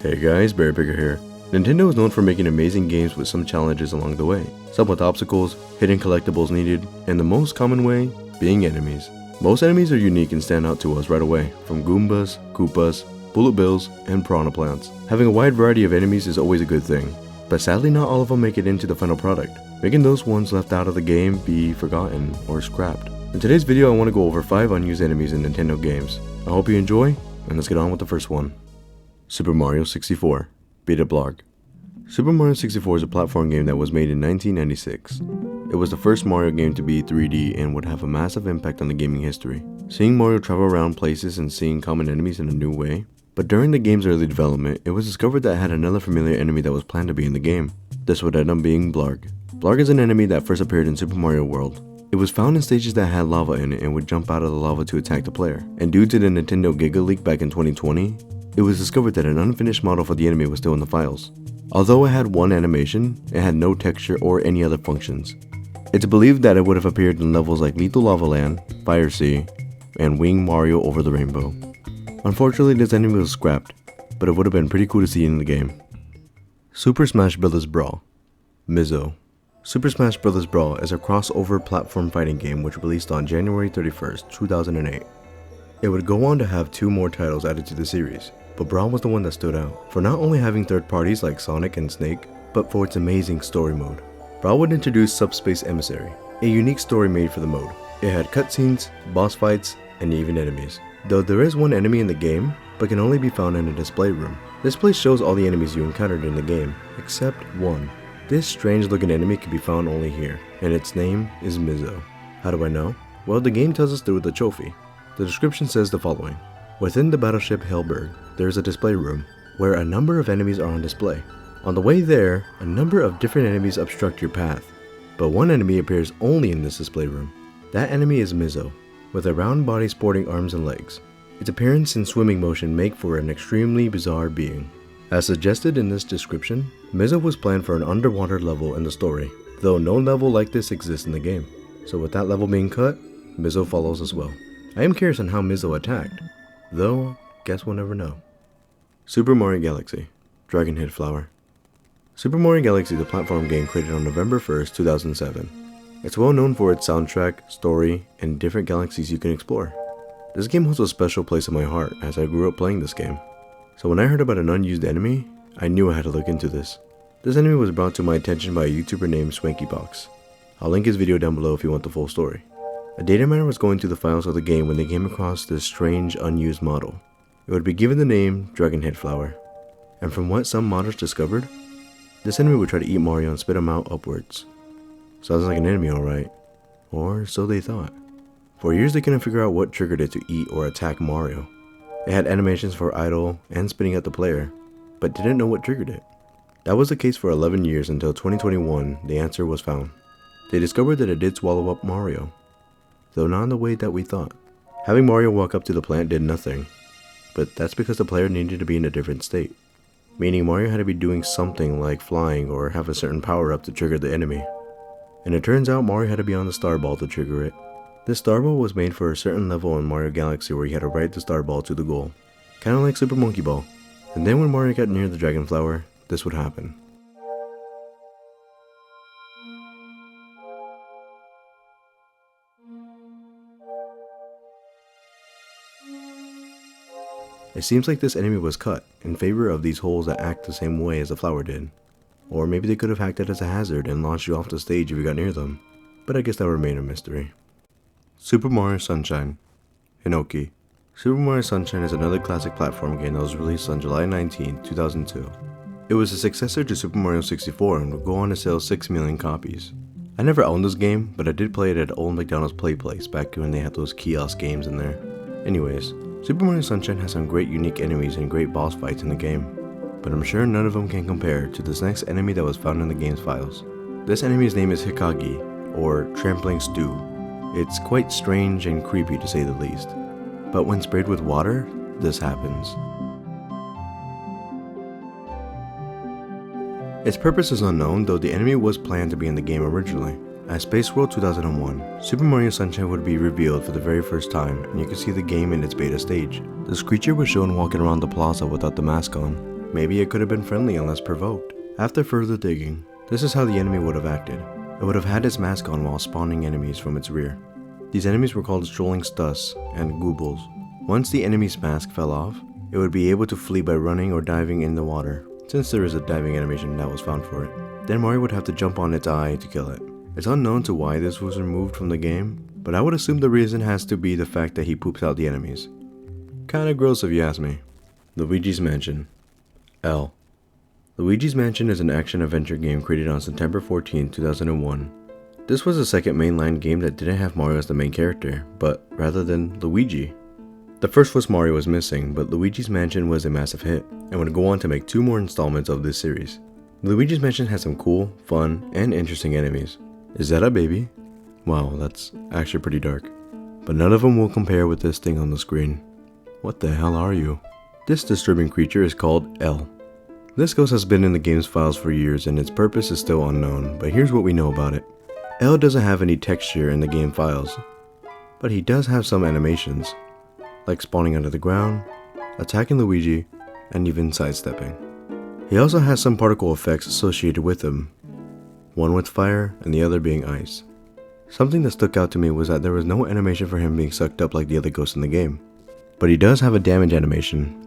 Hey guys, Picker here. Nintendo is known for making amazing games with some challenges along the way, some with obstacles, hidden collectibles needed, and the most common way, being enemies. Most enemies are unique and stand out to us right away, from Goombas, Koopas, Bullet Bills, and Piranha Plants. Having a wide variety of enemies is always a good thing, but sadly not all of them make it into the final product, making those ones left out of the game be forgotten or scrapped. In today's video I want to go over 5 unused enemies in Nintendo games. I hope you enjoy, and let's get on with the first one. Super Mario 64 Beta Blog. Super Mario 64 is a platform game that was made in 1996. It was the first Mario game to be 3D and would have a massive impact on the gaming history. Seeing Mario travel around places and seeing common enemies in a new way. But during the game's early development, it was discovered that it had another familiar enemy that was planned to be in the game. This would end up being Blarg. Blarg is an enemy that first appeared in Super Mario World. It was found in stages that had lava in it and would jump out of the lava to attack the player. And due to the Nintendo Giga leak back in 2020, it was discovered that an unfinished model for the enemy was still in the files. Although it had one animation, it had no texture or any other functions. It's believed that it would have appeared in levels like Lethal Lava Land, Fire Sea, and Wing Mario Over the Rainbow. Unfortunately, this enemy was scrapped, but it would have been pretty cool to see in the game. Super Smash Bros. Brawl. Mizzo. Super Smash Bros. Brawl is a crossover platform fighting game which released on January 31st, 2008. It would go on to have 2 more titles added to the series, but Brawl was the one that stood out, for not only having third parties like Sonic and Snake, but for its amazing story mode. Brawl would introduce Subspace Emissary, a unique story made for the mode. It had cutscenes, boss fights, and even enemies. Though there is one enemy in the game, but can only be found in a display room. This place shows all the enemies you encountered in the game, except one. This strange looking enemy can be found only here, and its name is Mizzo. How do I know? Well, the game tells us through the trophy. The description says the following. Within the battleship Hellberg, there is a display room, where a number of enemies are on display. On the way there, a number of different enemies obstruct your path, but one enemy appears only in this display room. That enemy is Mizzo, with a round body sporting arms and legs. Its appearance and swimming motion make for an extremely bizarre being. As suggested in this description, Mizzo was planned for an underwater level in the story, though no level like this exists in the game. So with that level being cut, Mizzo follows as well. I am curious on how Mizzo attacked, though guess we'll never know. Super Mario Galaxy Dragon Head Flower. Super Mario Galaxy is a platform game created on November 1st, 2007. It's well known for its soundtrack, story, and different galaxies you can explore. This game holds a special place in my heart as I grew up playing this game. So when I heard about an unused enemy, I knew I had to look into this. This enemy was brought to my attention by a YouTuber named SwankyBox. I'll link his video down below if you want the full story. A data miner was going through the files of the game when they came across this strange unused model. It would be given the name Dragon Head Flower. And from what some modders discovered, this enemy would try to eat Mario and spit him out upwards. Sounds like an enemy alright. Or so they thought. For years they couldn't figure out what triggered it to eat or attack Mario. It had animations for idle and spitting at the player, but didn't know what triggered it. That was the case for 11 years until 2021 the answer was found. They discovered that it did swallow up Mario, though not in the way that we thought. Having Mario walk up to the plant did nothing, but that's because the player needed to be in a different state, meaning Mario had to be doing something like flying or have a certain power up to trigger the enemy. And it turns out Mario had to be on the star ball to trigger it. This star ball was made for a certain level in Mario Galaxy where you had to ride the star ball to the goal, kinda like Super Monkey Ball. And then when Mario got near the Dragon Flower, this would happen. It seems like this enemy was cut in favor of these holes that act the same way as the flower did. Or maybe they could have hacked it as a hazard and launched you off the stage if you got near them, but I guess that would remain a mystery. Super Mario Sunshine. Hinoki. Super Mario Sunshine is another classic platform game that was released on July 19, 2002. It was a successor to Super Mario 64 and would go on to sell 6 million copies. I never owned this game, but I did play it at old McDonald's Play Place back when they had those kiosk games in there. Anyways, Super Mario Sunshine has some great unique enemies and great boss fights in the game, but I'm sure none of them can compare to this next enemy that was found in the game's files. This enemy's name is Hikagi, or Trampling Stew. It's quite strange and creepy to say the least, but when sprayed with water, this happens. Its purpose is unknown, though the enemy was planned to be in the game originally. At Space World 2001, Super Mario Sunshine would be revealed for the very first time, and you could see the game in its beta stage. This creature was shown walking around the plaza without the mask on. Maybe it could have been friendly unless provoked. After further digging, this is how the enemy would have acted. It would have had its mask on while spawning enemies from its rear. These enemies were called strolling stus and goobles. Once the enemy's mask fell off, it would be able to flee by running or diving in the water, since there is a diving animation that was found for it. Then Mare would have to jump on its eye to kill it. It's unknown to why this was removed from the game, but I would assume the reason has to be the fact that he poops out the enemies. Kinda gross if you ask me. Luigis Mansion. L. Luigi's Mansion is an action-adventure game created on September 14, 2001. This was the second mainline game that didn't have Mario as the main character, but rather than Luigi. The first was Mario was missing, but Luigi's Mansion was a massive hit, and would go on to make 2 more installments of this series. Luigi's Mansion has some cool, fun, and interesting enemies. Is that a baby? Wow, that's actually pretty dark. But none of them will compare with this thing on the screen. What the hell are you? This disturbing creature is called L. This ghost has been in the game's files for years and its purpose is still unknown, but here's what we know about it. L doesn't have any texture in the game files, but he does have some animations, like spawning under the ground, attacking Luigi, and even sidestepping. He also has some particle effects associated with him, one with fire and the other being ice. Something that stuck out to me was that there was no animation for him being sucked up like the other ghosts in the game, but he does have a damage animation.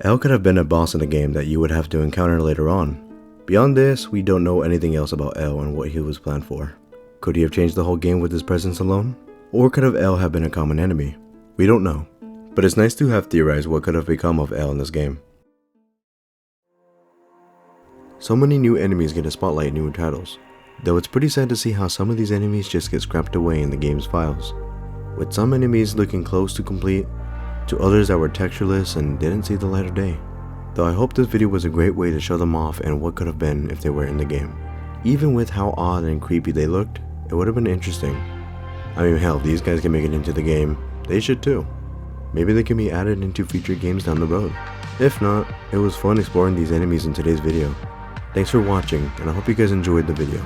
L could have been a boss in the game that you would have to encounter later on. Beyond this, we don't know anything else about L and what he was planned for. Could he have changed the whole game with his presence alone? Or could L have been a common enemy? We don't know, but it's nice to have theorized what could have become of L in this game. So many new enemies get a spotlight in newer titles, though it's pretty sad to see how some of these enemies just get scrapped away in the game's files, with some enemies looking close to complete, to others that were textureless and didn't see the light of day. Though I hope this video was a great way to show them off and what could have been if they were in the game. Even with how odd and creepy they looked, it would have been interesting. I mean hell, if these guys can make it into the game, they should too. Maybe they can be added into future games down the road. If not, it was fun exploring these enemies in today's video. Thanks for watching, and I hope you guys enjoyed the video.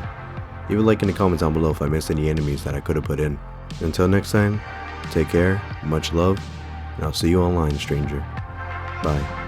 Leave a like in the comments down below if I missed any enemies that I could have put in. Until next time, take care, much love, and I'll see you online, stranger. Bye.